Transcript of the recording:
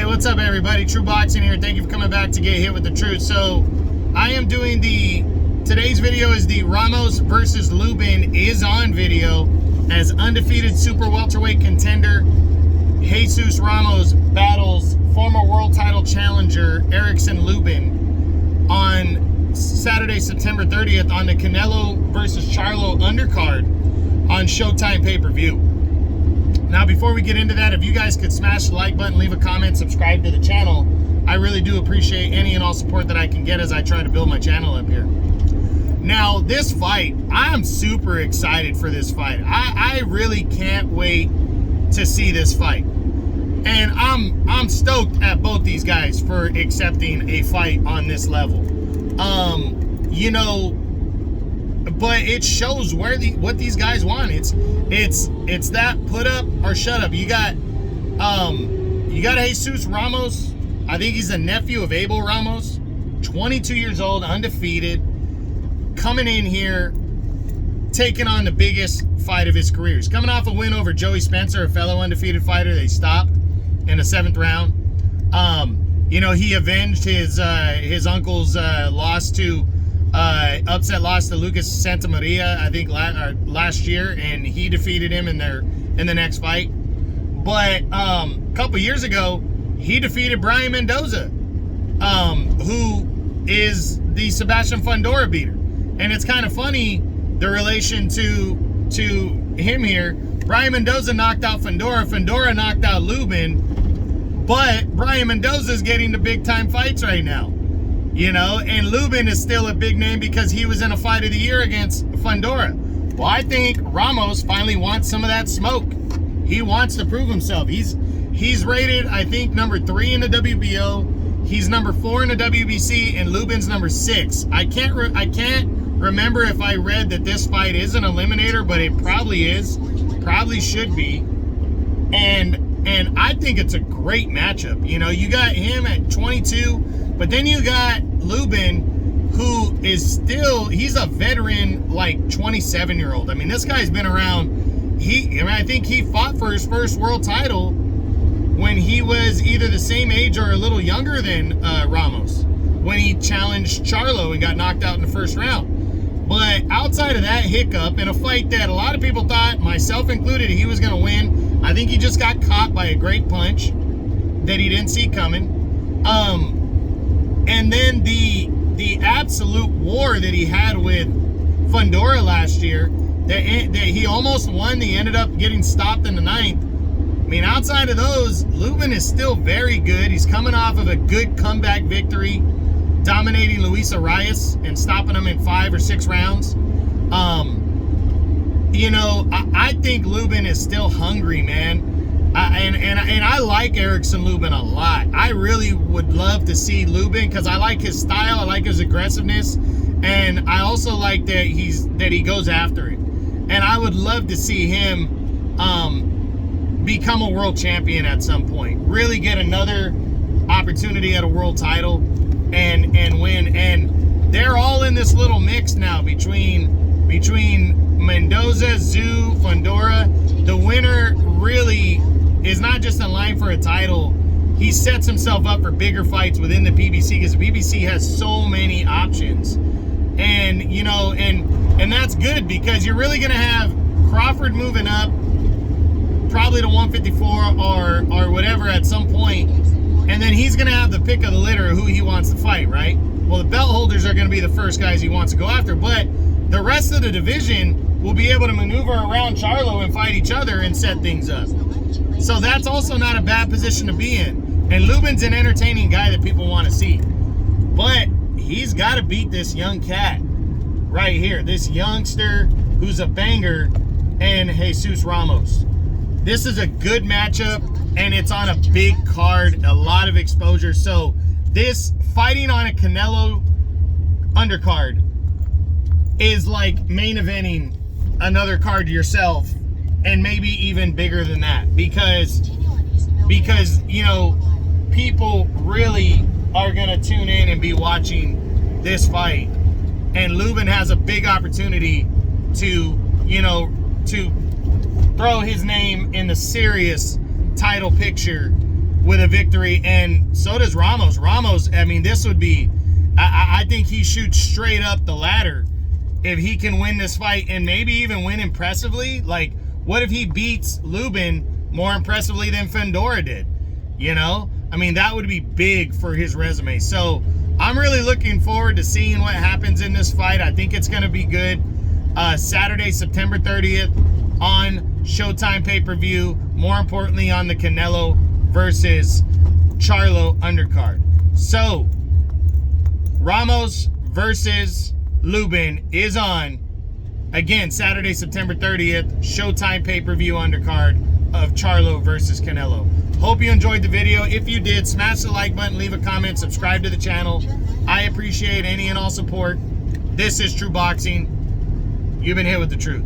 Hey, what's up, everybody? True Boxing here. Thank you for coming back to get hit with the truth. So, I am doing today's video is the Ramos versus Lubin Is On video, as undefeated super welterweight contender Jesus Ramos battles former world title challenger Erickson Lubin on Saturday, September 30th on the Canelo versus Charlo undercard on Showtime PPV. Now, before we get into that, if you guys could smash the like button, leave a comment, subscribe to the channel, I really do appreciate any and all support that I can get as I try to build my channel up here. Now, this fight, I'm super excited for this fight. I really can't wait to see this fight. And I'm stoked at both these guys for accepting a fight on this level. You know, but it shows what these guys want. It's that put up or shut up. You got Jesus Ramos. I think he's the nephew of Abel Ramos, 22 years old, undefeated, coming in here, taking on the biggest fight of his career. He's coming off a win over Joey Spencer, a fellow undefeated fighter. They stopped in the 7th round. You know, he avenged his uncle's upset loss to Lucas Santamaria, I think last year, and he defeated him in the next fight. But a couple years ago, he defeated Brian Mendoza, who is the Sebastian Fundora beater. And it's kind of funny, the relation to him here. Brian Mendoza knocked out Fundora. Fundora knocked out Lubin. But Brian Mendoza's getting the big time fights right now. You know, and Lubin is still a big name because he was in a fight of the year against Fundora. Well, I think Ramos finally wants some of that smoke. He wants to prove himself. He's rated, I think, number 3 in the WBO. He's number 4 in the WBC, and Lubin's number 6. I can't remember if I read that this fight is an eliminator, but it probably is. Probably should be. And I think it's a great matchup. You know, you got him at 22, but then you got Lubin, who is still, he's a veteran, like 27-year-old. I mean, this guy's been around. I think he fought for his first world title when he was either the same age or a little younger than Ramos, when he challenged Charlo and got knocked out in the first round. But outside of that hiccup, in a fight that a lot of people thought, myself included, he was going to win, I think he just got caught by a great punch that he didn't see coming. And then the absolute war that he had with Fundora last year, that he almost won, he ended up getting stopped in the 9th. I mean, outside of those, Lubin is still very good. He's coming off of a good comeback victory, dominating Luis Arias and stopping him in 5 or 6 rounds. You know, I think Lubin is still hungry, man. And I like Erickson Lubin a lot. I really would love to see Lubin because I like his style, I like his aggressiveness, and I also like that he goes after it. And I would love to see him become a world champion at some point. Really get another opportunity at a world title and win. And they're all in this little mix now between Mendoza, Zhu, Fundora. The winner really is not just in line for a title. He sets himself up for bigger fights within the PBC because the PBC has so many options. And, you know, and that's good because you're really going to have Crawford moving up probably to 154 or whatever at some point. And then he's going to have the pick of the litter of who he wants to fight, right? Well, the belt holders are going to be the first guys he wants to go after. But the rest of the division will be able to maneuver around Charlo and fight each other and set things up. So that's also not a bad position to be in. And Lubin's an entertaining guy that people want to see. But he's got to beat this young cat right here. This youngster who's a banger, and Jesus Ramos. This is a good matchup, and it's on a big card, a lot of exposure. So this fighting on a Canelo undercard is like main eventing another card yourself, and maybe even bigger than that, because you know, people really are gonna tune in and be watching this fight, and Lubin has a big opportunity to, you know, to throw his name in the serious title picture with a victory, and so does Ramos. Ramos, I mean, this would be, I think he shoots straight up the ladder if he can win this fight, and maybe even win impressively. Like, what if he beats Lubin more impressively than Fedora did? You know? I mean, that would be big for his resume. So I'm really looking forward to seeing what happens in this fight. I think it's going to be good. Saturday, September 30th on Showtime pay-per-view. More importantly, on the Canelo versus Charlo undercard. So, Ramos versus Lubin is on. Again, Saturday, September 30th, Showtime pay-per-view undercard of Charlo versus Canelo. Hope you enjoyed the video. If you did, smash the like button, leave a comment, subscribe to the channel. I appreciate any and all support. This is True Boxing. You've been hit with the truth.